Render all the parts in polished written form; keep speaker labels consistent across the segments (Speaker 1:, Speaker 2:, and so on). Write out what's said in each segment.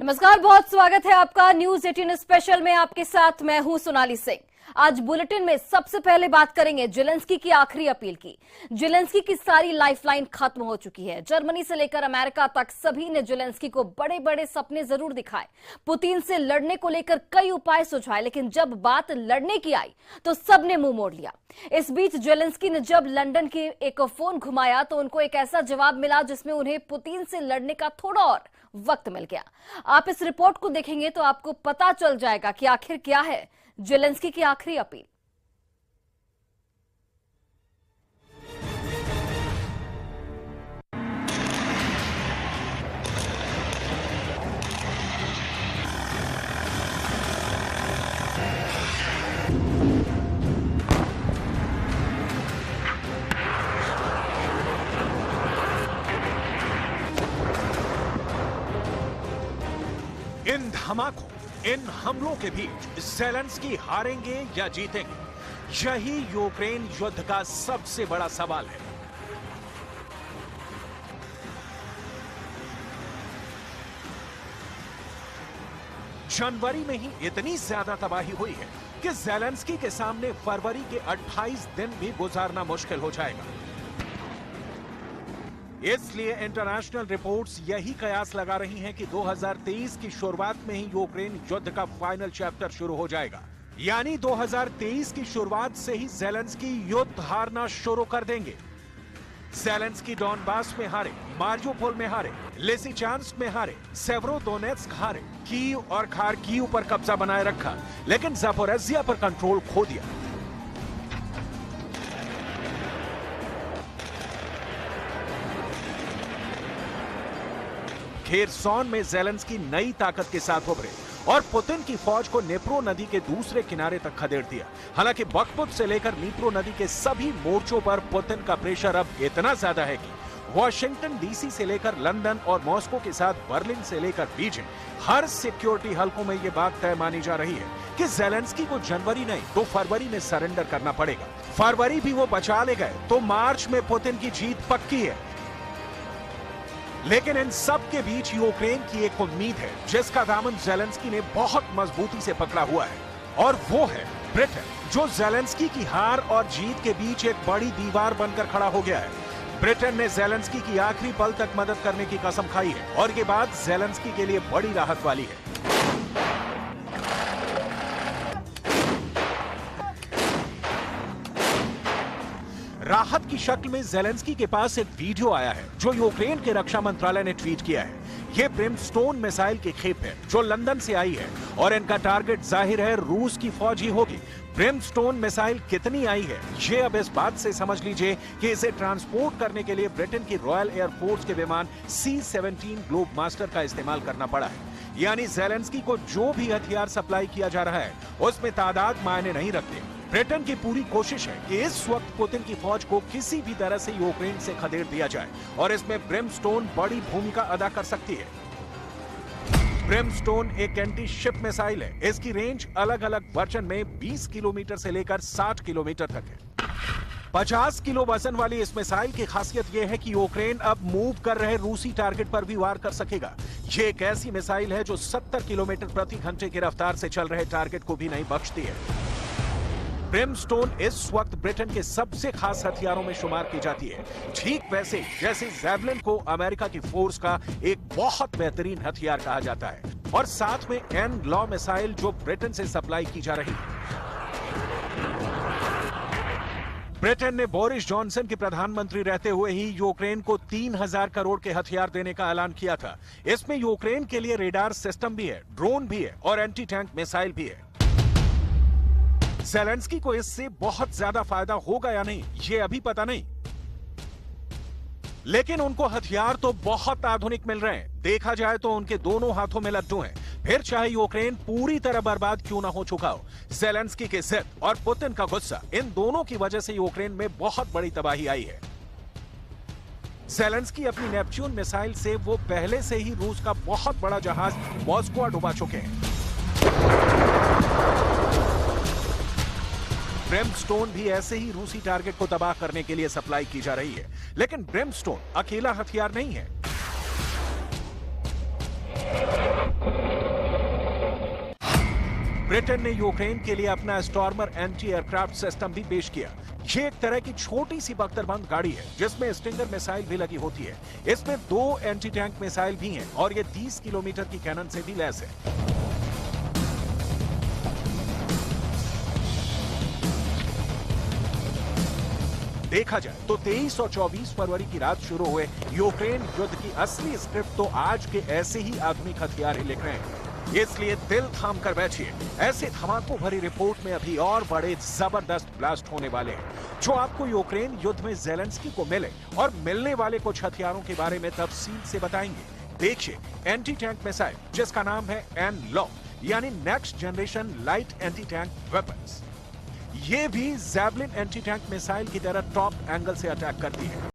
Speaker 1: नमस्कार, बहुत स्वागत है आपका न्यूज 18 स्पेशल में। आपके साथ मैं हूं सोनाली सिंह। आज बुलेटिन में सबसे पहले बात करेंगे जेलेंस्की की आखिरी अपील की। जेलेंस्की की सारी लाइफलाइन खत्म हो चुकी है। जर्मनी से लेकर अमेरिका तक सभी ने जेलेंस्की को बड़े बड़े सपने जरूर दिखाए, पुतिन से लड़ने को लेकर कई उपाय सुझाए, लेकिन जब बात लड़ने की आई तो सबने मुंह मोड़ लिया। इस बीच जेलेंस्की ने जब लंदन के एक फोन घुमाया तो उनको एक ऐसा जवाब मिला जिसमें उन्हें पुतिन से लड़ने का थोड़ा और वक्त मिल गया। आप इस रिपोर्ट को देखेंगे तो आपको पता चल जाएगा कि आखिर क्या है जेलेंस्की की आखिरी अपील।
Speaker 2: इन धमाकों, इन हमलों के बीच ज़ेलेंस्की हारेंगे या जीतेंगे, यही यूक्रेन युद्ध का सबसे बड़ा सवाल है। जनवरी में ही इतनी ज्यादा तबाही हुई है कि ज़ेलेंस्की के सामने फरवरी के 28 दिन भी गुजारना मुश्किल हो जाएगा। इसलिए इंटरनेशनल रिपोर्ट्स यही कयास लगा रही हैं कि 2023 की शुरुआत में ही यूक्रेन युद्ध का फाइनल चैप्टर शुरू हो जाएगा। यानी 2023 की शुरुआत से ही ज़ेलेंस्की युद्ध हारना शुरू कर देंगे। ज़ेलेंस्की डॉनबास में हारे, मारियोपोल में हारे, लिसिचांस्क में हारे, सेवेरोडोनेत्स्क हारे, कीव और खार्किव पर कब्जा बनाए रखा, लेकिन ज़ापोरिज़िया पर कंट्रोल खो दिया। खेरसॉन में ज़ेलेंस्की नई ताकत के साथ उभरे और पुतिन की फौज को नेप्रो नदी के दूसरे किनारे तक खदेड़ दिया। हालांकि बख्मुत से लेकर नीप्रो नदी के सभी मोर्चों पर पुतिन का प्रेशर अब इतना ज्यादा है कि वॉशिंगटन डीसी से लेकर लंदन और मॉस्को के साथ बर्लिन से लेकर बीजिंग, हर सिक्योरिटी हलकों में यह बात तय मानी जा रही है कि ज़ेलेंस्की को जनवरी नहीं तो फरवरी में सरेंडर करना पड़ेगा। फरवरी भी वो बचा ले गए तो मार्च में पुतिन की जीत पक्की है। लेकिन इन सब के बीच यूक्रेन की एक उम्मीद है जिसका दामन ज़ेलेंस्की ने बहुत मजबूती से पकड़ा हुआ है, और वो है ब्रिटेन, जो ज़ेलेंस्की की हार और जीत के बीच एक बड़ी दीवार बनकर खड़ा हो गया है। ब्रिटेन ने ज़ेलेंस्की की आखिरी पल तक मदद करने की कसम खाई है और ये बात ज़ेलेंस्की के लिए बड़ी राहत वाली है। राहत की शक्ल में ज़ेलेंस्की के पास एक वीडियो आया है जो यूक्रेन के रक्षा मंत्रालय ने ट्वीट किया है। यह ब्रिमस्टोन मिसाइल की खेप है जो लंदन से आई है और इनका टारगेट जाहिर है रूस की फौज ही होगी। ब्रिमस्टोन मिसाइल कितनी आई है ये अब इस बात से समझ लीजिए कि इसे ट्रांसपोर्ट करने के लिए ब्रिटेन की रॉयल एयरफोर्स के विमान C-17 ग्लोब मास्टर का इस्तेमाल करना पड़ा है। यानी ज़ेलेंस्की को जो भी हथियार सप्लाई किया जा रहा है उसमें तादाद मायने नहीं रखते। ब्रिटेन की पूरी कोशिश है कि इस वक्त पुतिन की फौज को किसी भी तरह से यूक्रेन से खदेड़ दिया जाए और इसमें ब्रिमस्टोन बड़ी भूमिका अदा कर सकती है। ब्रिमस्टोन एक एंटी शिप मिसाइल है। इसकी रेंज अलग अलग वर्जन में 20 किलोमीटर से लेकर 60 किलोमीटर तक है। 50 किलो वजन वाली इस मिसाइल की खासियत यह है कि यूक्रेन अब मूव कर रहे रूसी टारगेट पर भी वार कर सकेगा। ये एक ऐसी मिसाइल है जो 70 किलोमीटर प्रति घंटे की रफ्तार से चल रहे टारगेट को भी नहीं बख्शती है। ब्रिमस्टोन इस वक्त ब्रिटेन के सबसे खास हथियारों में शुमार की जाती है, ठीक वैसे जैसे ज़ैवलिन को अमेरिका की फोर्स का एक बहुत बेहतरीन हथियार कहा जाता है, और साथ में एन-लॉ मिसाइल जो ब्रिटेन से सप्लाई की जा रही है। ब्रिटेन ने बोरिस जॉनसन के प्रधानमंत्री रहते हुए ही यूक्रेन को 3000 करोड़ के हथियार देने का ऐलान किया था। इसमें यूक्रेन के लिए रेडार सिस्टम भी है, ड्रोन भी है और एंटी टैंक मिसाइल भी है। ज़ेलेंस्की को इससे बहुत ज्यादा फायदा होगा या नहीं ये अभी पता नहीं, लेकिन उनको हथियार तो बहुत आधुनिक मिल रहे हैं। देखा जाए तो उनके दोनों हाथों में लड्डू हैं, फिर चाहे यूक्रेन पूरी तरह बर्बाद क्यों ना हो चुका हो। ज़ेलेंस्की की जिद और पुतिन का गुस्सा, इन दोनों की वजह से यूक्रेन में बहुत बड़ी तबाही आई है। ज़ेलेंस्की अपनी नेपच्यून मिसाइल से वो पहले से ही रूस का बहुत बड़ा जहाज मॉस्को डुबा चुके हैं। ब्रिमस्टोन भी ऐसे ही रूसी टारगेट को तबाह करने के लिए सप्लाई की जा रही है, लेकिन ब्रिमस्टोन अकेला हथियार नहीं है। ब्रिटेन ने यूक्रेन के लिए अपना स्टॉर्मर एंटी एयरक्राफ्ट सिस्टम भी पेश किया। ये एक तरह की छोटी सी बख्तरबंद गाड़ी है जिसमें स्टिंगर मिसाइल भी लगी होती है। इसमें 2 एंटी टैंक मिसाइल भी हैं और ये 30 किलोमीटर की कैनन से भी लैस है। देखा जाए तो 23 और 24 फरवरी की रात शुरू हुए यूक्रेन युद्ध की असली स्क्रिप्ट तो आज के ऐसे ही आधुनिक हथियार ही लिख रहे हैं। इसलिए दिल थाम कर बैठिए, ऐसे धमाकों भरी रिपोर्ट में अभी और बड़े जबरदस्त ब्लास्ट होने वाले हैं जो आपको यूक्रेन युद्ध में ज़ेलेंस्की को मिले और मिलने वाले कुछ हथियारों के बारे में तफसील से बताएंगे। देखिए एंटी टैंक मिसाइल जिसका नाम है एन-लॉ यानी next generation light anti tank weapons. ये भी ज़ैवलिन एंटी टैंक मिसाइल की तरह टॉप एंगल से अटैक करती है।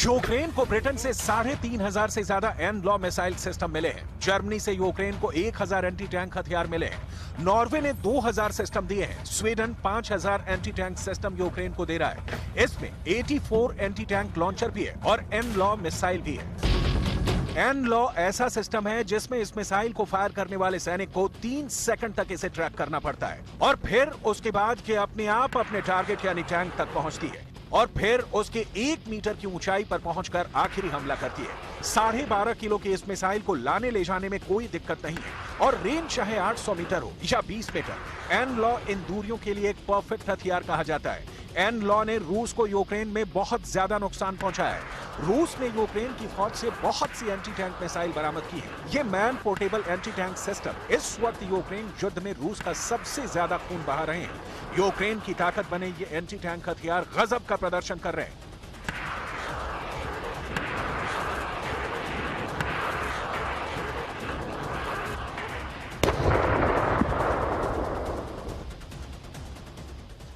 Speaker 2: यूक्रेन को ब्रिटेन से 3,500 से ज्यादा एन-लॉ मिसाइल सिस्टम मिले हैं। जर्मनी से यूक्रेन को 1,000 एंटी टैंक हथियार मिले हैं। नॉर्वे ने 2,000 सिस्टम दिए हैं। Sweden 5,000 anti tank system Ukraine को दे रहा है। इसमें 84 एंटी टैंक लॉन्चर भी है और एन-लॉ मिसाइल भी है। एन-लॉ ऐसा सिस्टम है जिसमें इस मिसाइल को फायर करने वाले सैनिक को 3 सेकंड तक इसे ट्रैक करना पड़ता है और फिर उसके बाद ये अपने आप अपने टारगेट यानी टैंक तक पहुंचती है और फिर उसके 1 मीटर की ऊंचाई पर पहुंचकर आखिरी हमला करती है। 12.5 किलो के इस मिसाइल को लाने ले जाने में कोई दिक्कत नहीं है और रेंज चाहे 800 मीटर हो या 20 मीटर, एन-लॉ इन दूरियों के लिए एक परफेक्ट हथियार कहा जाता है। एन-लॉ ने रूस को यूक्रेन में बहुत ज्यादा नुकसान पहुंचाया है। रूस ने यूक्रेन की फौज से बहुत सी एंटी टैंक मिसाइल बरामद की है। ये man portable anti tank system इस वक्त यूक्रेन युद्ध में रूस का सबसे ज्यादा खून बहा रहे हैं। यूक्रेन की ताकत बने ये एंटी टैंक हथियार गजब का प्रदर्शन कर रहे हैं।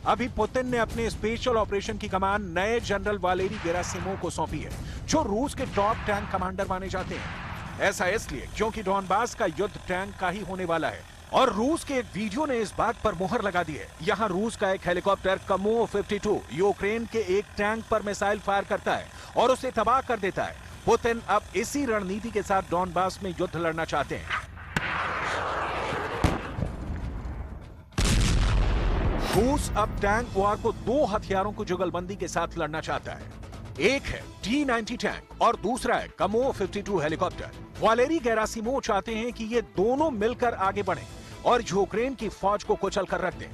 Speaker 2: अभी पुतिन ने अपने स्पेशल ऑपरेशन की कमान नए जनरल वालेरी गेरासिमोव को सौंपी है जो रूस के टॉप टैंक कमांडर माने जाते हैं। ऐसा इसलिए क्योंकि डॉनबास का युद्ध टैंक का ही होने वाला है और रूस के एक वीडियो ने इस बात पर मुहर लगा दी है। यहाँ रूस का एक हेलीकॉप्टर Kamov-52 यूक्रेन के एक टैंक पर मिसाइल फायर करता है और उसे तबाह कर देता है। पुतिन अब इसी रणनीति के साथ डॉनबास में युद्ध लड़ना चाहते हैं। रूस अब टैंक वॉर को 2 हथियारों को जुगलबंदी के साथ लड़ना चाहता है। एक है T-90 टैंक और दूसरा है Kamov-52 हेलीकॉप्टर। वालेरी गेरासिमोव चाहते हैं कि ये दोनों मिलकर आगे बढ़ें और यूक्रेन की फौज को कुचल कर रख दें।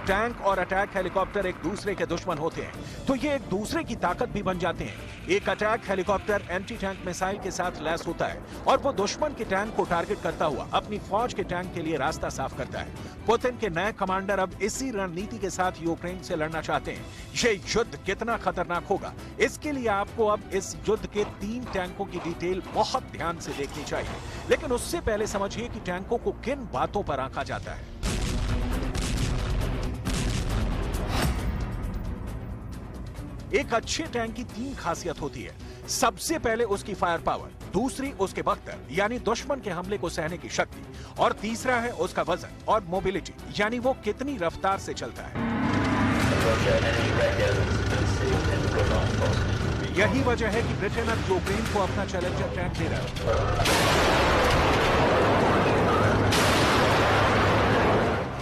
Speaker 2: टैंक और अटैक हेलीकॉप्टर एक दूसरे के दुश्मन होते हैं तो ये एक दूसरे की ताकत भी बन जाते हैं। एक attack helicopter anti tank missile के साथ लैस होता है और वो दुश्मन के टैंक को टारगेट करता हुआ अपनी फौज के टैंक के लिए रास्ता साफ करता है। पुतिन के नए कमांडर अब इसी रणनीति के साथ यूक्रेन से लड़ना चाहते हैं। ये युद्ध कितना खतरनाक होगा, इसके लिए आपको अब इस युद्ध के 3 टैंकों की डिटेल बहुत ध्यान से देखनी चाहिए। लेकिन उससे पहले समझिए कि टैंकों को किन बातों पर आंका जाता है। एक अच्छे टैंक की 3 खासियत होती है। सबसे पहले उसकी फायर पावर, दूसरी उसके बख्तर यानी दुश्मन के हमले को सहने की शक्ति और तीसरा है उसका वजन और मोबिलिटी यानी वो कितनी रफ्तार से चलता है। यही वजह है कि ब्रिटेन अब यूक्रेन को अपना चैलेंजर टैंक दे रहा है।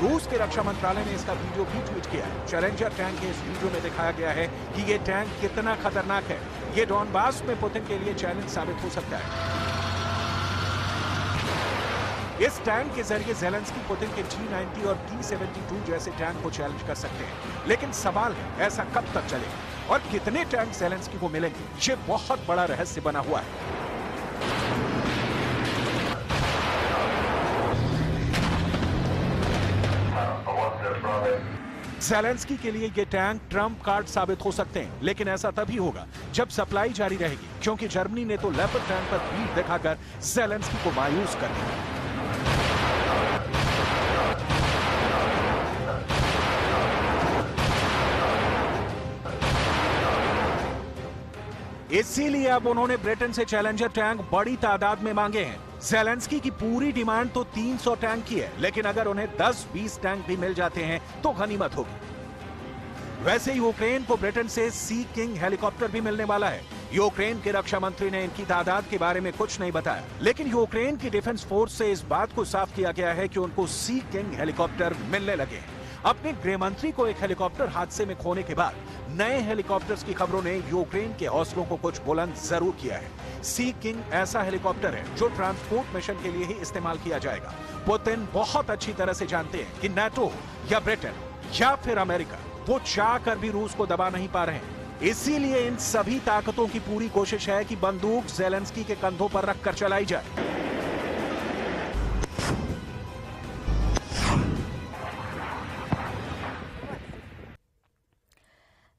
Speaker 2: रूस के रक्षा मंत्रालय ने इसका वीडियो भी ट्वीट किया है। चैलेंजर टैंक के इस वीडियो में दिखाया गया है कि ये टैंक कितना खतरनाक है। ये डॉनबास में पुतिन के लिए चैलेंज साबित हो सकता है। इस टैंक के जरिए ज़ेलेंस्की पुतिन के T-90 और T-72 जैसे टैंक को चैलेंज कर सकते हैं। लेकिन सवाल है ऐसा कब तक चलेगा और कितने टैंक ज़ेलेंस्की को मिलेंगे, ये बहुत बड़ा रहस्य बना हुआ है। ज़ेलेंस्की के लिए ये टैंक ट्रम्प कार्ड साबित हो सकते हैं, लेकिन ऐसा तभी होगा जब सप्लाई जारी रहेगी, क्योंकि जर्मनी ने तो लेपर्ड टैंक पर भीड़ दिखाकर ज़ेलेंस्की को मायूस कर दिया। इसीलिए अब उन्होंने ब्रिटेन से चैलेंजर टैंक बड़ी तादाद में मांगे हैं। ज़ेलेंस्की की पूरी डिमांड तो 300 टैंक की है, लेकिन अगर उन्हें 10-20 टैंक भी मिल जाते हैं तो गनीमत होगी। वैसे यूक्रेन को ब्रिटेन से सी किंग हेलीकॉप्टर भी मिलने वाला है। यूक्रेन के रक्षा मंत्री ने इनकी तादाद के बारे में कुछ नहीं बताया, लेकिन यूक्रेन की डिफेंस फोर्स से इस बात को साफ किया गया है कि उनको सी किंग हेलीकॉप्टर मिलने लगे हैं। अपने गृह मंत्री को एक हेलीकॉप्टर हादसे में खोने के बाद नए हेलीकॉप्टर्स की खबरों ने यूक्रेन के हौसलों को कुछ बुलंद जरूर किया है। सी किंग ऐसा हेलीकॉप्टर है जो ट्रांसपोर्ट मिशन के लिए ही इस्तेमाल किया जाएगा। पुतिन बहुत अच्छी तरह से जानते हैं कि नाटो या ब्रिटेन या फिर अमेरिका वो चाह कर भी रूस को दबा नहीं पा रहे हैं। इसीलिए इन सभी ताकतों की पूरी कोशिश है कि बंदूक ज़ेलेंस्की के कंधों पर रखकर चलाई जाए।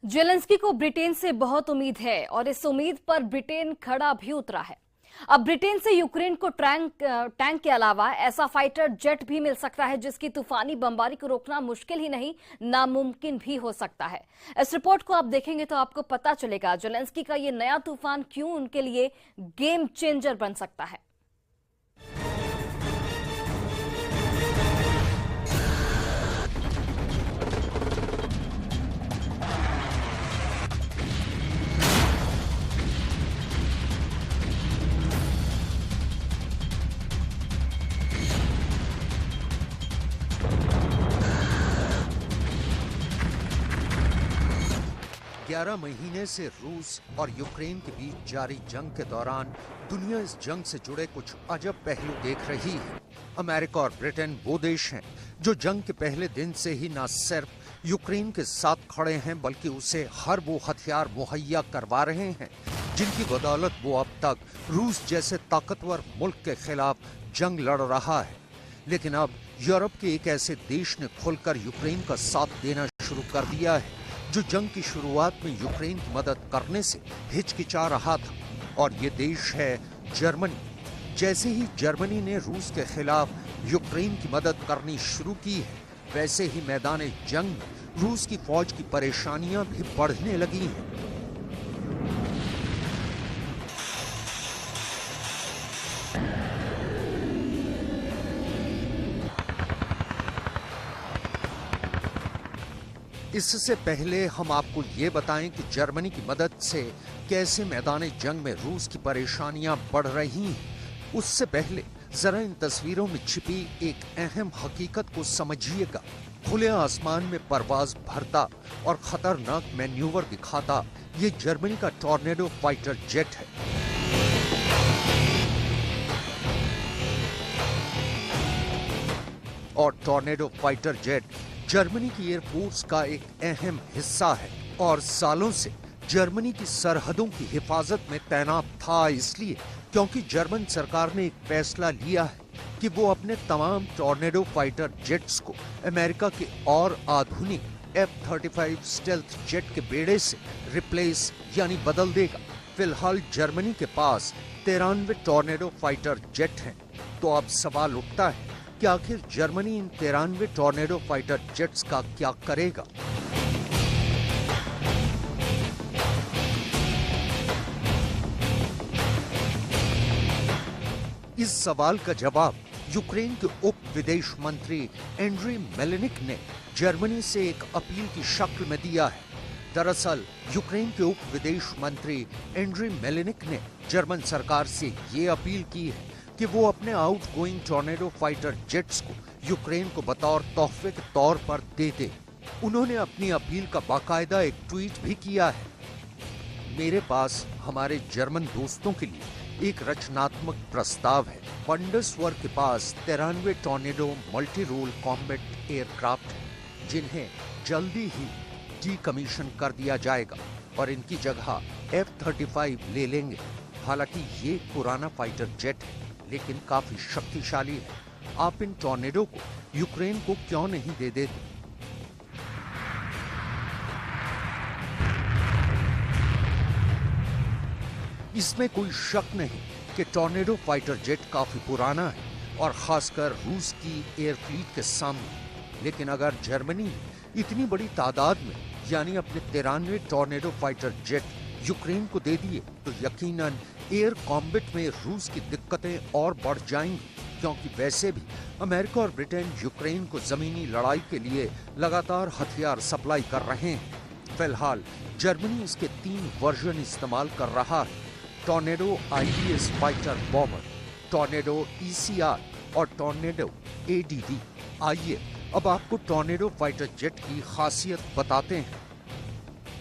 Speaker 1: ज़ेलेंस्की को ब्रिटेन से बहुत उम्मीद है और इस उम्मीद पर ब्रिटेन खड़ा भी उतरा है। अब ब्रिटेन से यूक्रेन को टैंक के अलावा ऐसा फाइटर जेट भी मिल सकता है जिसकी तूफानी बमबारी को रोकना मुश्किल ही नहीं, नामुमकिन भी हो सकता है। इस रिपोर्ट को आप देखेंगे तो आपको पता चलेगा ज़ेलेंस्की का ये नया तूफान क्यों उनके लिए गेम चेंजर बन सकता है।
Speaker 3: ग्यारह महीने से रूस और यूक्रेन के बीच जारी जंग के दौरान दुनिया इस जंग से जुड़े कुछ अजब पहलू देख रही है। अमेरिका और ब्रिटेन वो देश हैं जो जंग के पहले दिन से ही न सिर्फ यूक्रेन के साथ खड़े हैं बल्कि उसे हर वो हथियार मुहैया करवा रहे हैं जिनकी बदौलत वो अब तक रूस जैसे ताकतवर मुल्क के खिलाफ जंग लड़ रहा है। लेकिन अब यूरोप के एक ऐसे देश ने खुलकर यूक्रेन का साथ देना शुरू कर दिया है जो जंग की शुरुआत में यूक्रेन की मदद करने से हिचकिचा रहा था, और ये देश है जर्मनी। जैसे ही जर्मनी ने रूस के खिलाफ यूक्रेन की मदद करनी शुरू की है, वैसे ही मैदान जंग में रूस की फौज की परेशानियां भी बढ़ने लगी हैं। इससे पहले हम आपको ये बताएं कि जर्मनी की मदद से कैसे मैदान जंग में रूस की परेशानियां बढ़ रही हैं। उससे पहले जरा इन तस्वीरों में छिपी एक अहम हकीकत को समझिएगा। खुले आसमान में परवाज भरता और खतरनाक मैन्यूवर दिखाता ये जर्मनी का टॉर्नेडो फाइटर जेट है। और टॉर्नेडो फाइटर जेट जर्मनी की एयरफोर्स का एक अहम हिस्सा है और सालों से जर्मनी की सरहदों की हिफाजत में तैनात था, इसलिए क्योंकि जर्मन सरकार ने एक फैसला लिया है कि वो अपने तमाम टॉर्नेडो फाइटर जेट्स को अमेरिका के और आधुनिक F-35 स्टेल्थ जेट के बेड़े से रिप्लेस यानी बदल देगा। फिलहाल जर्मनी के पास 93 टॉर्नेडो फाइटर जेट हैं। तो अब सवाल उठता है कि आखिर Germany in 93 tornado fighter jets का क्या करेगा। इस सवाल का जवाब यूक्रेन के उप विदेश मंत्री एंड्री मेलेनिक ने जर्मनी से एक अपील की शक्ल में दिया है। दरअसल यूक्रेन के उप विदेश मंत्री एंड्री मेलेनिक ने जर्मन सरकार से ये अपील की है कि वो अपने आउटगोइंग टॉर्नेडो फाइटर जेट्स को यूक्रेन को बतौर तोहफे के तौर पर दे दे। उन्होंने अपनी अपील का बाकायदा एक ट्वीट भी किया है। मेरे पास हमारे जर्मन दोस्तों के लिए एक रचनात्मक प्रस्ताव है। बंडसवर्ग के पास 93 tornado multi role combat aircraft है जिन्हें जल्दी ही डीकमीशन कर दिया जाएगा और इनकी जगह F-35 ले लेंगे। हालांकि ये पुराना फाइटर जेट है लेकिन काफी शक्तिशाली है। आप इन टॉर्नेडो को यूक्रेन को क्यों नहीं दे देते? इसमें कोई शक नहीं कि टॉर्नेडो फाइटर जेट काफी पुराना है और खासकर रूस की एयर फ्लीट के सामने। लेकिन अगर जर्मनी इतनी बड़ी तादाद में यानी अपने 93 टॉर्नेडो फाइटर जेट यूक्रेन को दे दिए तो यकीनन एयर कॉम्बैट में रूस की दिक्कतें और बढ़ जाएंगी, क्योंकि वैसे भी अमेरिका और ब्रिटेन यूक्रेन को जमीनी लड़ाई के लिए लगातार हथियार सप्लाई कर रहे हैं। फिलहाल जर्मनी इसके 3 वर्जन इस्तेमाल कर रहा है, tornado IDS fighter bomber, tornado ECR और टॉर्नेडो ADV। आइए अब आपको टॉर्नेडो फाइटर जेट की खासियत बताते हैं।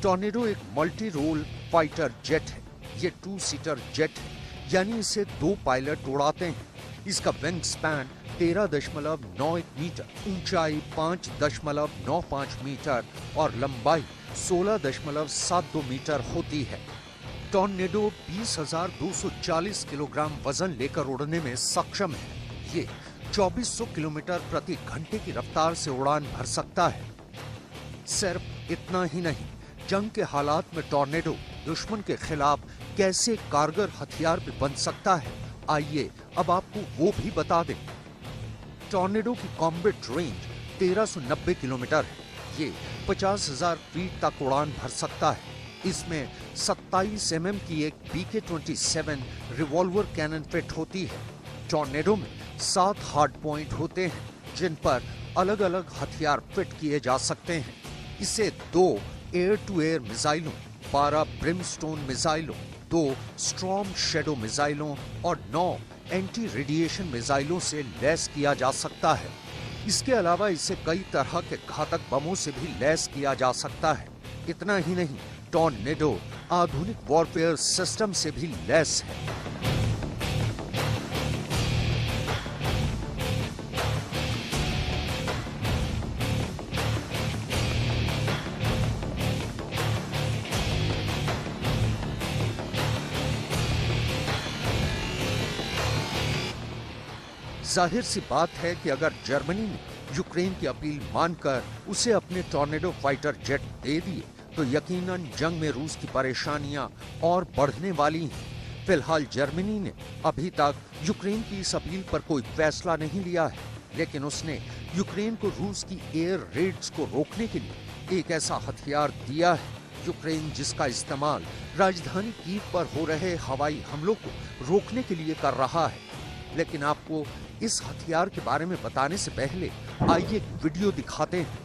Speaker 3: टॉर्नेडो एक मल्टी रोल फाइटर जेट है। ये 2 सीटर जेट है, यानी इसे 2 पायलट उड़ाते हैं। इसका विंग स्पैन 13.91 मीटर, ऊंचाई 5.95 मीटर और लंबाई 16.72 मीटर होती है। टॉर्नेडो 20,240 किलोग्राम वजन लेकर उड़ने में सक्षम है। ये 2400 किलोमीटर प्रति घंटे की रफ्तार से उड़ान भर सकता है। सिर्फ इतना ही नहीं, जंग के हालात में टॉर्नेडो दुश्मन के खिलाफ कैसे कारगर हथियार भी बन सकता है, आइए अब आपको वो भी बता दें। टॉर्नेडो की कॉम्बैट रेंज 1390 किलोमीटर है। ये 50,000 फीट तक उड़ान भर सकता है। इसमें 27 mm की एक PK-27 रिवॉल्वर कैनन फिट होती है। टॉर्नेडो में 7 हार्ड पॉइंट होते हैं, जिन पर अलग अलग हथियार फिट किए जा सकते हैं। इसे 2 एयर टू एयर मिसाइलों, 12 ब्रिमस्टोन मिसाइलों, 2 स्टॉर्म शैडो मिसाइलों और 9 एंटी रेडिएशन मिसाइलों से लैस किया जा सकता है। इसके अलावा इसे कई तरह के घातक बमों से भी लैस किया जा सकता है। इतना ही नहीं, टॉर्नेडो आधुनिक वॉरफेयर सिस्टम से भी लैस है। जाहिर सी बात है कि अगर जर्मनी ने यूक्रेन की अपील मानकर उसे अपने टॉर्नेडो फाइटर जेट दे दिए तो यकीनन जंग में रूस की परेशानियां और बढ़ने वाली हैं। फिलहाल जर्मनी ने अभी तक यूक्रेन की इस अपील पर कोई फैसला नहीं लिया है, लेकिन उसने यूक्रेन को रूस की एयर रेड्स को रोकने के लिए एक ऐसा हथियार दिया है, यूक्रेन जिसका इस्तेमाल राजधानी कीव पर हो रहे हवाई हमलों को रोकने के लिए कर रहा है। लेकिन आपको इस हथियार के बारे में बताने से पहले आइए एक वीडियो दिखाते हैं।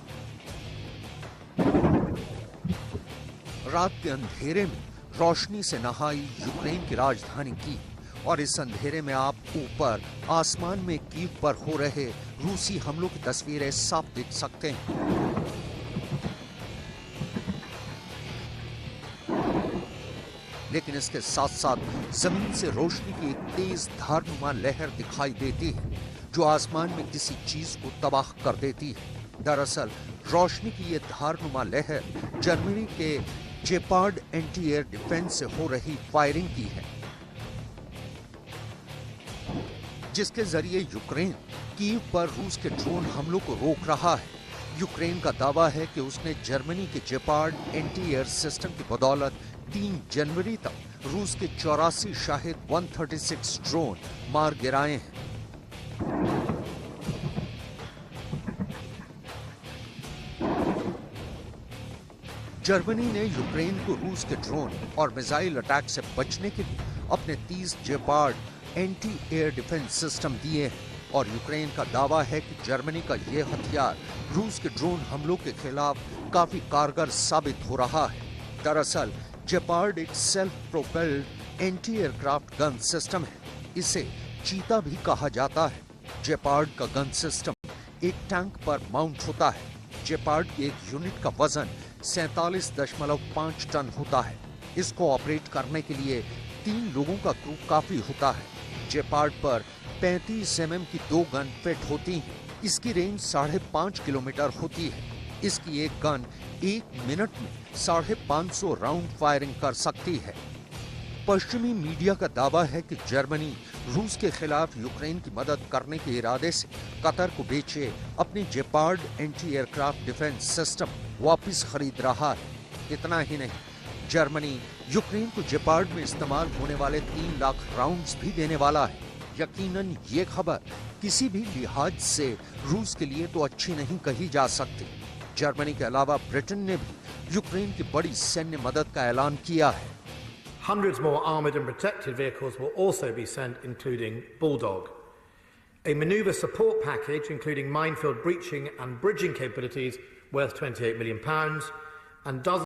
Speaker 3: रात के अंधेरे में रोशनी से नहाई यूक्रेन की राजधानी कीव, और इस अंधेरे में आप ऊपर आसमान में कीव पर हो रहे रूसी हमलों की तस्वीरें साफ देख सकते हैं। लेकिन इसके साथ साथ जमीन से रोशनी की एक तेज धारनुमा लहर दिखाई देती है, जो आसमान में किसी चीज को तबाह कर देती है। दरअसल रोशनी की ये धारनुमा लहर जर्मनी के जेपार्ड एंटी एयर डिफेंस से हो रही फायरिंग की है, जिसके जरिए यूक्रेन कीव पर रूस के ड्रोन हमलों को रोक रहा है। यूक्रेन का दावा है कि उसने जर्मनी के जेपार्ड एंटी एयर सिस्टम की बदौलत 3 जनवरी तक रूस के 84 शाहिद 136 ड्रोन मार गिराए हैं। जर्मनी ने यूक्रेन को रूस के ड्रोन और मिसाइल अटैक से बचने के लिए अपने 30 जेपार्ड एंटी एयर डिफेंस सिस्टम दिए हैं, और यूक्रेन का दावा है कि जर्मनी का यह हथियार रूस के ड्रोन हमलों के खिलाफ काफी कारगर साबित हो रहा है। दरअसल जेपार्ड एक self propelled anti aircraft gun system है। इसे चीता भी कहा जाता है। जेपार्ड का गन सिस्टम एक टैंक पर माउंट होता है। जेपार्ड के एक यूनिट का वजन 47.5 टन होता है। इसको ऑपरेट करने के लिए 3 लोगों का क्रू काफी होता है। जेपार्ड पर 35 mm की 2 गन फिट होती हैं। इसकी रेंज 5.5 किलोमीटर होती है। इसकी एक गन 1 मिनट में 550 राउंड फायरिंग कर सकती है। पश्चिमी मीडिया का दावा है कि जर्मनी रूस के खिलाफ यूक्रेन की मदद करने के इरादे से कतर को बेचे अपने जेपार्ड एंटी एयरक्राफ्ट डिफेंस सिस्टम वापस खरीद रहा है। इतना ही नहीं, जर्मनी यूक्रेन को जेपार्ड में इस्तेमाल होने वाले 3 लाख राउंड्स भी देने वाला है। यकीनन ये खबर किसी भी लिहाज से रूस के लिए तो अच्छी नहीं कही जा सकती। जर्मनी के अलावा ब्रिटेन ने भी यूक्रेन की बड़ी सैन्य मदद का ऐलान किया है।
Speaker 4: Hundreds more armoured and protected vehicles will also be sent, including Bulldog. A manoeuvre support package, including minefield breaching and bridging capabilities, worth £28 million, and dozens